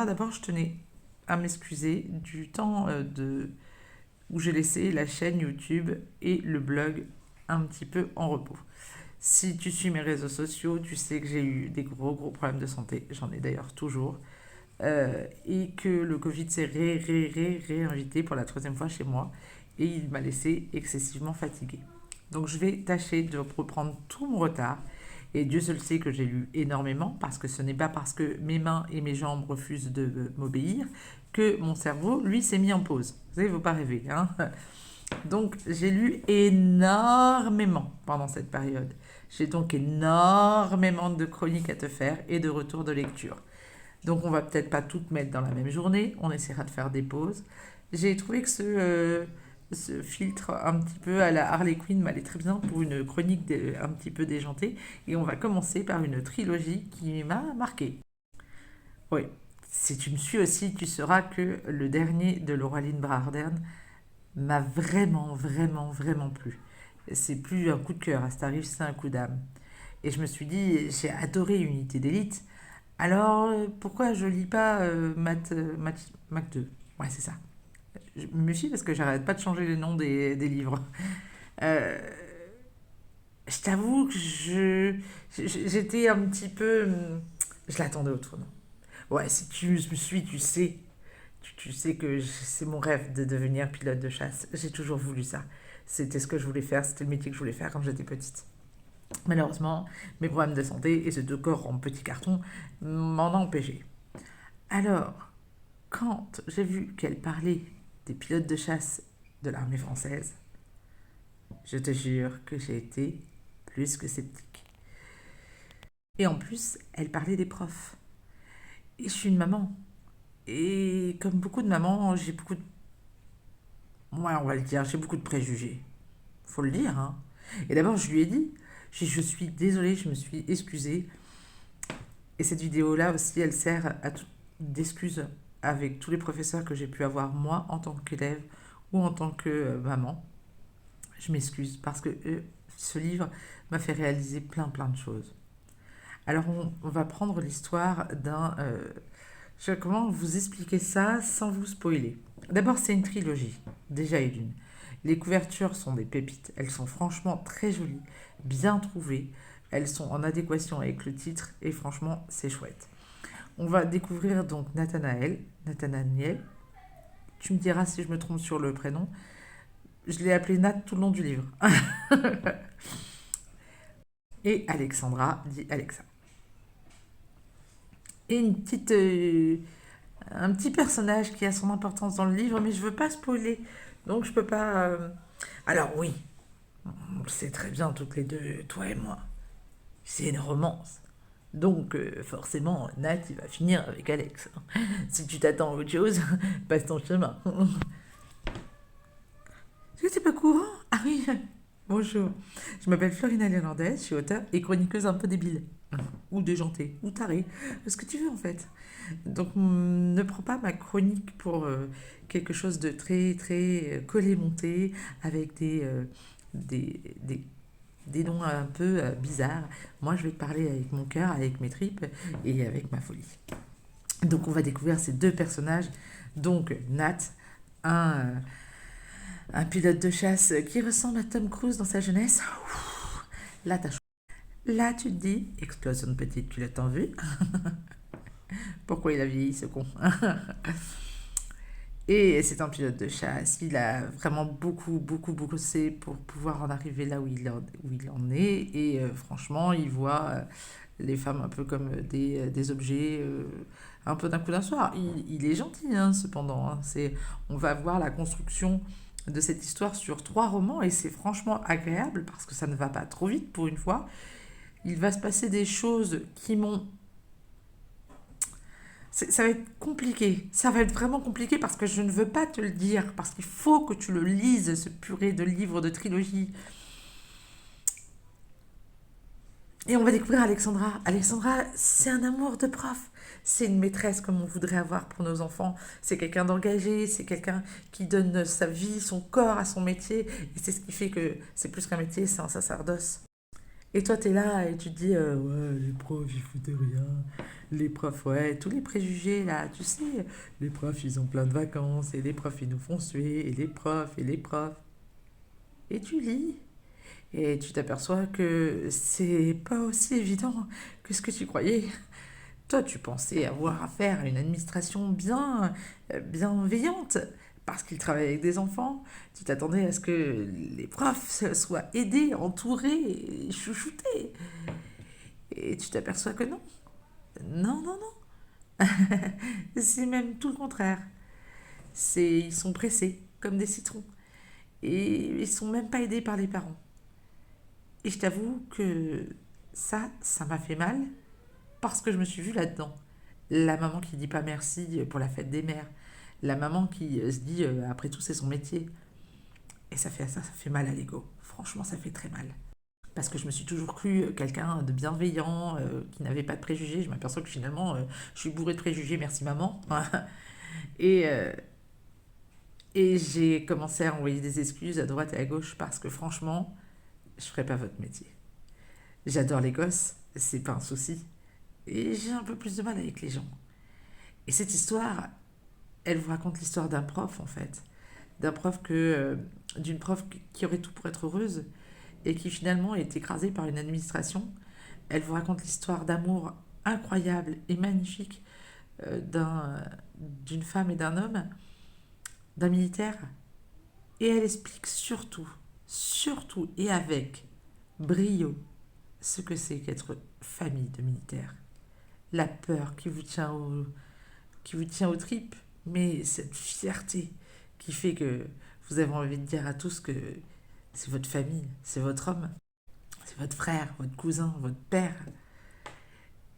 Alexandra, d'abord, je tenais à m'excuser du temps où j'ai laissé la chaîne YouTube et le blog un petit peu en repos. Si tu suis mes réseaux sociaux, tu sais que j'ai eu des gros problèmes de santé, j'en ai d'ailleurs toujours, et que le Covid s'est réinvité pour la troisième fois chez moi, et il m'a laissé excessivement fatiguée. Donc je vais tâcher de reprendre tout mon retard, et Dieu seul sait que j'ai lu énormément, parce que ce n'est pas parce que mes mains et mes jambes refusent de m'obéir que mon cerveau, lui, s'est mis en pause. Vous savez, il ne faut pas rêver, hein. Donc j'ai lu énormément pendant cette période. J'ai donc énormément de chroniques à te faire et de retours de lecture. Donc on va peut-être pas toutes mettre dans la même journée, on essaiera de faire des pauses. J'ai trouvé que ce filtre un petit peu à la Harley Quinn m'allait très bien pour une chronique un petit peu déjantée. Et on va commencer par une trilogie qui m'a marqué. Oui, si tu me suis aussi, tu sauras que le dernier de Lauraline Brardern m'a vraiment plu. C'est plus un coup de cœur, à ce tarif, c'est un coup d'âme. Et je me suis dit, j'ai adoré Unité d'élite, alors pourquoi je lis pas Math 2. Ouais, c'est ça. Je me méfie parce que j'arrête pas de changer les noms des livres. Euh, je t'avoue que j'étais un petit peu. Je l'attendais au tournant. Ouais, si tu me suis, tu sais. Tu sais que c'est mon rêve de devenir pilote de chasse. J'ai toujours voulu ça. C'était ce que je voulais faire, c'était le métier que je voulais faire quand j'étais petite. Malheureusement, mes problèmes de santé et ce deux corps en petit carton m'en ont empêché. Alors, quand j'ai vu qu'elle parlait des pilotes de chasse de l'armée française, je te jure que j'ai été plus que sceptique. Et en plus, elle parlait des profs. Et je suis une maman. Et comme beaucoup de mamans, j'ai beaucoup de... Ouais, on va le dire, j'ai beaucoup de préjugés. Faut le dire, hein. Et d'abord, je lui ai dit, je suis désolée, je me suis excusée. Et cette vidéo-là aussi, elle sert d'excuse avec tous les professeurs que j'ai pu avoir, moi, en tant qu'élève ou en tant que maman. Je m'excuse parce que ce livre m'a fait réaliser plein de choses. Alors, on va prendre l'histoire d'un... comment vous expliquer ça sans vous spoiler. D'abord, c'est une trilogie, déjà et d'une. Les couvertures sont des pépites. Elles sont franchement très jolies, bien trouvées. Elles sont en adéquation avec le titre et franchement, c'est chouette. On va découvrir donc Nathanaël. Tu me diras si je me trompe sur le prénom. Je l'ai appelé Nat tout le long du livre. Et Alexandra dit Alexa. Et un petit personnage qui a son importance dans le livre, mais je veux pas spoiler. Donc je peux pas. Alors oui, on le sait très bien toutes les deux, toi et moi. C'est une romance. Donc forcément, Nat, il va finir avec Alex. Si tu t'attends à autre chose, passe ton chemin. Est-ce que c'est pas courant? Ah oui, bonjour. Je m'appelle Florina Lélandais, je suis auteure et chroniqueuse un peu débile. Ou déjantée, ou tarée. Ce que tu veux en fait. Donc ne prends pas ma chronique pour quelque chose de très collé monté avec des noms un peu bizarres. Moi je vais te parler avec mon cœur, avec mes tripes et avec ma folie. Donc on va découvrir ces deux personnages. Donc Nat, un, euh, un pilote de chasse qui ressemble à Tom Cruise dans sa jeunesse. Là, là tu te dis, explosion de petite culotte en vue. Pourquoi il a vieilli ce con? Et c'est un pilote de chasse. Il a vraiment beaucoup bossé pour pouvoir en arriver là où il en est. Et franchement, il voit les femmes un peu comme des objets, un peu d'un coup d'un soir. Il est gentil, hein, cependant. Hein. On va voir la construction de cette histoire sur 3 romans et c'est franchement agréable parce que ça ne va pas trop vite pour une fois. Il va se passer des choses qui m'ont ça va être compliqué. Ça va être vraiment compliqué parce que je ne veux pas te le dire, parce qu'il faut que tu le lises, ce purée de livres de trilogie. Et on va découvrir Alexandra. Alexandra, c'est un amour de prof. C'est une maîtresse comme on voudrait avoir pour nos enfants. C'est quelqu'un d'engagé, c'est quelqu'un qui donne sa vie, son corps à son métier. Et c'est ce qui fait que c'est plus qu'un métier, c'est un sacerdoce. Et toi, t'es là et tu te dis, ouais, les profs, ils foutent rien. Les profs, ouais, tous les préjugés, là, tu sais, les profs, ils ont plein de vacances, et les profs, ils nous font suer, et les profs, et les profs. Et tu lis, et tu t'aperçois que c'est pas aussi évident que ce que tu croyais. Toi, tu pensais avoir affaire à une administration bienveillante, parce qu'ils travaillent avec des enfants. Tu t'attendais à ce que les profs soient aidés, entourés, chouchoutés. Et tu t'aperçois que non. Non, non, non. C'est même tout le contraire. Ils sont pressés, comme des citrons. Et ils sont même pas aidés par les parents. Et je t'avoue que ça m'a fait mal parce que je me suis vue là-dedans. La maman qui dit pas merci pour la fête des mères. La maman qui se dit, après tout, c'est son métier. Et ça fait mal à l'ego. Franchement, ça fait très mal. Parce que je me suis toujours cru quelqu'un de bienveillant, qui n'avait pas de préjugés. Je m'aperçois que finalement, je suis bourrée de préjugés, merci maman. Et, euh, et j'ai commencé à envoyer des excuses à droite et à gauche parce que franchement, je ferais pas votre métier. J'adore les gosses, c'est pas un souci. Et j'ai un peu plus de mal avec les gens. Et cette histoire, elle vous raconte l'histoire d'un prof en fait. D'un prof d'une prof qui aurait tout pour être heureuse et qui finalement est écrasée par une administration. Elle vous raconte l'histoire d'amour incroyable et magnifique d'une femme et d'un homme, d'un militaire. Et elle explique surtout et avec brio ce que c'est qu'être famille de militaires. La peur qui vous tient aux tripes, mais cette fierté qui fait que vous avez envie de dire à tous que c'est votre famille, c'est votre homme, c'est votre frère, votre cousin, votre père.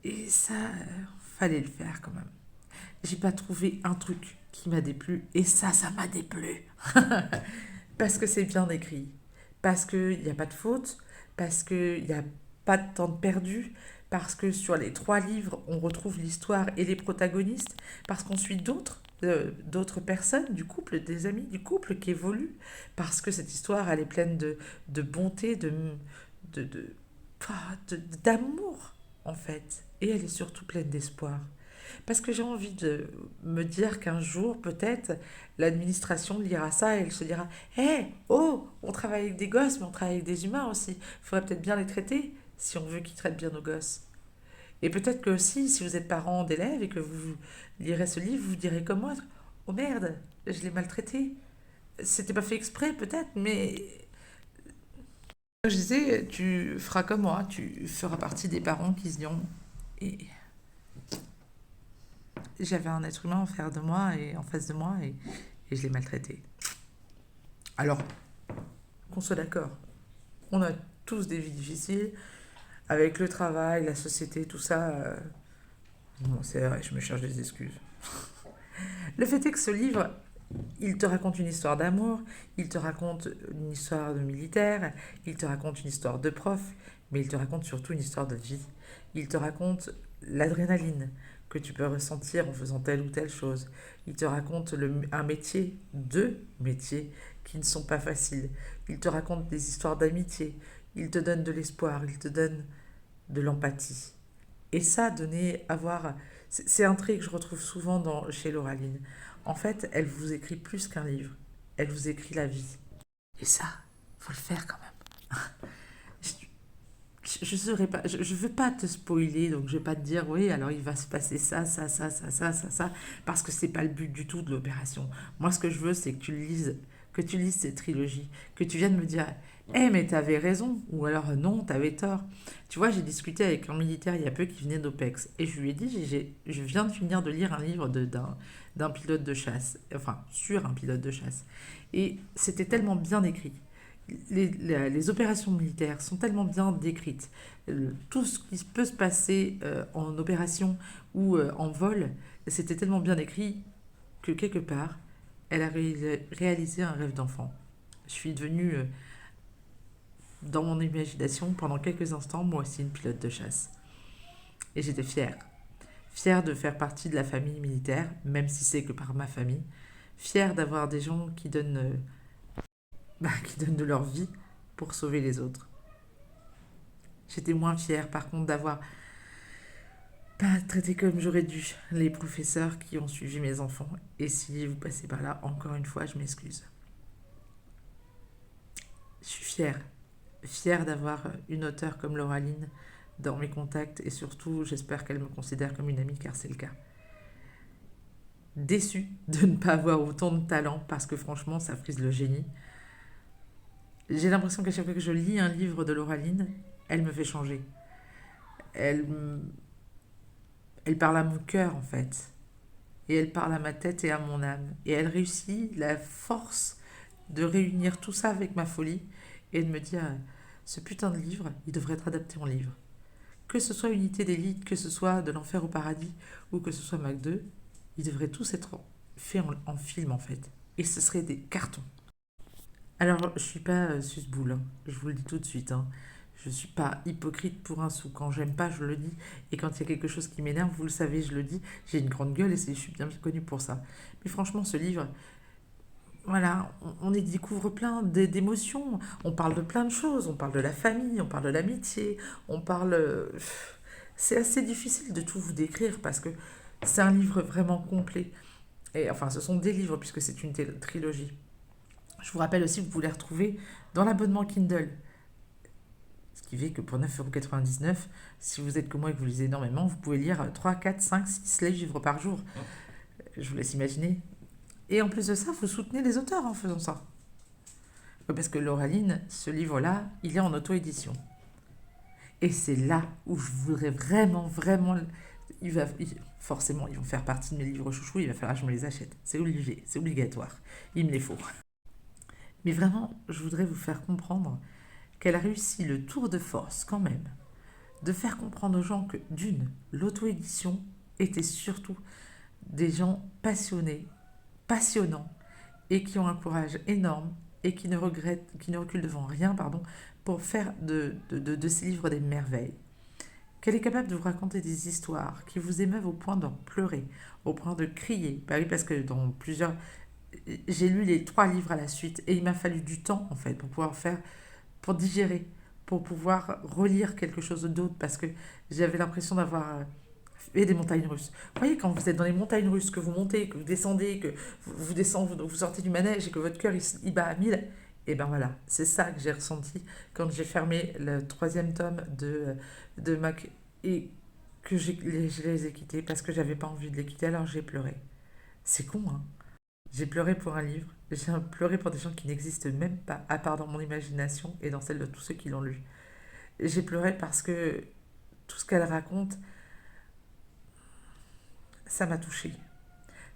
Et ça, fallait le faire quand même. J'ai pas trouvé un truc qui m'a déplu, et ça m'a déplu. Parce que c'est bien écrit, parce qu'il n'y a pas de faute, parce qu'il n'y a pas de temps de perdu, parce que sur les 3 livres, on retrouve l'histoire et les protagonistes, parce qu'on suit d'autres personnes du couple, des amis du couple qui évoluent, parce que cette histoire, elle est pleine de bonté, de, de, d'amour, en fait. Et elle est surtout pleine d'espoir. Parce que j'ai envie de me dire qu'un jour, peut-être, l'administration lira ça et elle se dira: hé, oh, on travaille avec des gosses, mais on travaille avec des humains aussi. Il faudrait peut-être bien les traiter si on veut qu'ils traitent bien nos gosses. Et peut-être que aussi, si vous êtes parent d'élèves et que vous lirez ce livre, vous direz comme moi: oh merde, je l'ai maltraité. C'était pas fait exprès, peut-être, mais. Je disais, tu feras comme moi, tu feras partie des parents qui se diront: et j'avais un être humain en face de moi et je l'ai maltraité. Alors, qu'on soit d'accord, on a tous des vies difficiles, avec le travail, la société, tout ça. Bon, c'est vrai, je me cherche des excuses. Le fait est que ce livre, il te raconte une histoire d'amour, il te raconte une histoire de militaire, il te raconte une histoire de prof, mais il te raconte surtout une histoire de vie. Il te raconte l'adrénaline que tu peux ressentir en faisant telle ou telle chose. Il te raconte un métier, 2 métiers qui ne sont pas faciles. Il te raconte des histoires d'amitié. Il te donne de l'espoir, il te donne de l'empathie. Et ça, avoir. C'est un trait que je retrouve souvent chez Lauraline. En fait, elle vous écrit plus qu'un livre. Elle vous écrit la vie. Et ça, faut le faire quand même. Je serais pas, je veux pas te spoiler, donc je vais pas te dire oui, alors il va se passer ça, parce que c'est pas le but du tout de l'opération. Moi, ce que je veux, c'est que tu lises cette trilogie, que tu viennes me dire: eh, mais t'avais raison, ou alors non, t'avais tort. Tu vois, j'ai discuté avec un militaire il y a peu qui venait d'OPEX, et je lui ai dit: je viens de finir de lire un livre d'un pilote de chasse, enfin, sur un pilote de chasse. Et c'était tellement bien écrit, les opérations militaires sont tellement bien décrites. Tout ce qui peut se passer en opération ou en vol, c'était tellement bien écrit que quelque part, elle a réalisé un rêve d'enfant. Je suis devenue, dans mon imagination, pendant quelques instants, moi aussi une pilote de chasse. Et j'étais fière. Fière de faire partie de la famille militaire, même si c'est que par ma famille. Fière d'avoir des gens qui donnent de leur vie pour sauver les autres. J'étais moins fière, par contre, d'avoir pas traité comme j'aurais dû les professeurs qui ont suivi mes enfants. Et si vous passez par là, encore une fois, je m'excuse. Je suis fière d'avoir une auteure comme Lauraline dans mes contacts et surtout, j'espère qu'elle me considère comme une amie car c'est le cas. Déçue de ne pas avoir autant de talent parce que franchement, ça frise le génie. J'ai l'impression qu'à chaque fois que je lis un livre de Lauraline, elle me fait changer. Elle, elle parle à mon cœur en fait. Et elle parle à ma tête et à mon âme. Et elle réussit la force de réunir tout ça avec ma folie et de me dire ce putain de livre, il devrait être adapté en livre. Que ce soit Unité d'élite, que ce soit De l'enfer au paradis ou que ce soit Mac 2, ils devraient tous être faits en film en fait. Et ce serait des cartons. Alors, je suis pas susboule, hein. Je vous le dis tout de suite, hein. Je suis pas hypocrite pour un sou. Quand j'aime pas, je le dis. Et quand il y a quelque chose qui m'énerve, vous le savez, je le dis. J'ai une grande gueule et je suis bien connue pour ça. Mais franchement, ce livre, voilà, on y découvre plein d'émotions. On parle de plein de choses. On parle de la famille, on parle de l'amitié, on parle. C'est assez difficile de tout vous décrire parce que c'est un livre vraiment complet. Et enfin, ce sont des livres puisque c'est une trilogie. Je vous rappelle aussi que vous pouvez les retrouver dans l'abonnement Kindle. Ce qui fait que pour 9,99 €, si vous êtes comme moi et que vous lisez énormément, vous pouvez lire 3, 4, 5, 6 livres par jour. Je vous laisse imaginer. Et en plus de ça, vous soutenez les auteurs en faisant ça. Parce que Lauraline, ce livre-là, il est en auto-édition. Et c'est là où je voudrais vraiment. Forcément, ils vont faire partie de mes livres chouchous, il va falloir que je me les achète. C'est obligé, c'est obligatoire. Il me les faut. Mais vraiment, je voudrais vous faire comprendre qu'elle a réussi le tour de force quand même de faire comprendre aux gens que d'une, l'auto-édition était surtout des gens passionnés, passionnants et qui ont un courage énorme et qui ne regrettent, qui ne reculent devant rien, pardon, pour faire de ces livres des merveilles. Qu'elle est capable de vous raconter des histoires qui vous émeuvent au point d'en pleurer, au point de crier. Bah oui, parce que dans plusieurs... J'ai lu les 3 livres à la suite et il m'a fallu du temps en fait pour pouvoir faire, pour digérer, pour pouvoir relire quelque chose d'autre parce que j'avais l'impression d'avoir fait des montagnes russes. Vous voyez, quand vous êtes dans les montagnes russes, que vous montez, que vous descendez, que vous descendez, vous sortez du manège et que votre cœur il bat à 1000, et ben voilà, c'est ça que j'ai ressenti quand j'ai fermé le 3e tome de Mac et que je les ai quittés parce que j'avais pas envie de les quitter, alors j'ai pleuré. C'est con, hein. J'ai pleuré pour un livre, j'ai pleuré pour des gens qui n'existent même pas, à part dans mon imagination et dans celle de tous ceux qui l'ont lu. J'ai pleuré parce que tout ce qu'elle raconte, ça m'a touchée.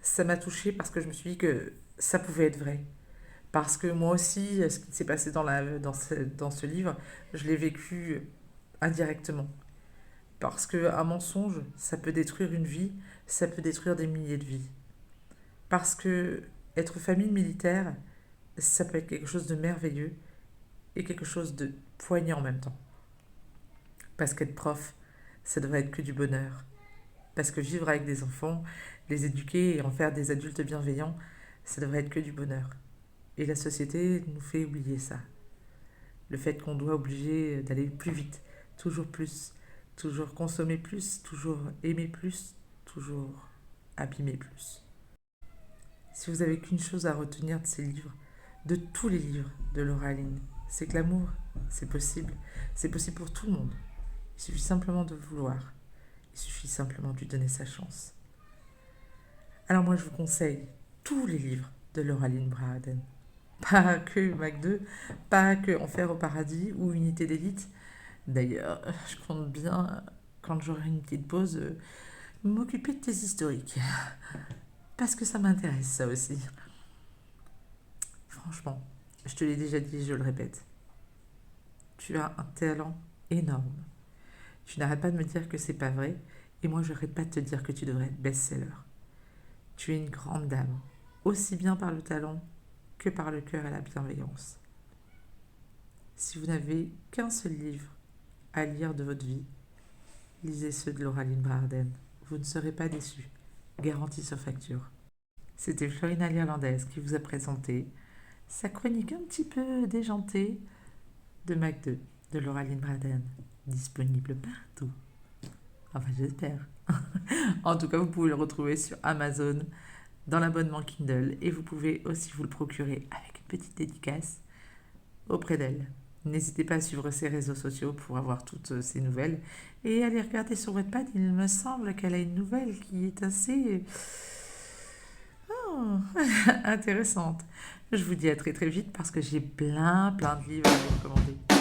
Ça m'a touchée parce que je me suis dit que ça pouvait être vrai. Parce que moi aussi, ce qui s'est passé dans ce livre, je l'ai vécu indirectement. Parce qu'un mensonge, ça peut détruire une vie, ça peut détruire des milliers de vies. Parce que être famille militaire, ça peut être quelque chose de merveilleux et quelque chose de poignant en même temps. Parce qu'être prof, ça devrait être que du bonheur. Parce que vivre avec des enfants, les éduquer et en faire des adultes bienveillants, ça devrait être que du bonheur. Et la société nous fait oublier ça. Le fait qu'on doit obliger d'aller plus vite, toujours consommer plus, toujours aimer plus, toujours abîmer plus. Si vous avez qu'une chose à retenir de ces livres, de tous les livres de Laura Aline, c'est que l'amour, c'est possible. C'est possible pour tout le monde. Il suffit simplement de vouloir. Il suffit simplement de lui donner sa chance. Alors moi, je vous conseille tous les livres de Lauraline Braden. Pas que Mac 2, pas que Enfer au paradis ou Unité d'élite. D'ailleurs, je compte bien, quand j'aurai une petite pause, m'occuper de tes historiques. Parce que ça m'intéresse, ça aussi. Franchement, je te l'ai déjà dit, je le répète. Tu as un talent énorme. Tu n'arrêtes pas de me dire que c'est pas vrai, et moi je n'arrête pas de te dire que tu devrais être best-seller. Tu es une grande dame, aussi bien par le talent que par le cœur et la bienveillance. Si vous n'avez qu'un seul livre à lire de votre vie, lisez ceux de Lauraline Braden. Vous ne serez pas déçus. Garantie sur facture. C'était Florina l'Irlandaise qui vous a présenté sa chronique un petit peu déjantée de Mac 2 de Lauraline Braden. disponible partout. Enfin, j'espère. En tout cas, vous pouvez le retrouver sur Amazon dans l'abonnement Kindle et vous pouvez aussi vous le procurer avec une petite dédicace auprès d'elle. N'hésitez pas à suivre ses réseaux sociaux pour avoir toutes ces nouvelles et à les regarder sur Wattpad. Il me semble qu'elle a une nouvelle qui est assez intéressante. Je vous dis à très très vite parce que j'ai plein de livres à vous recommander.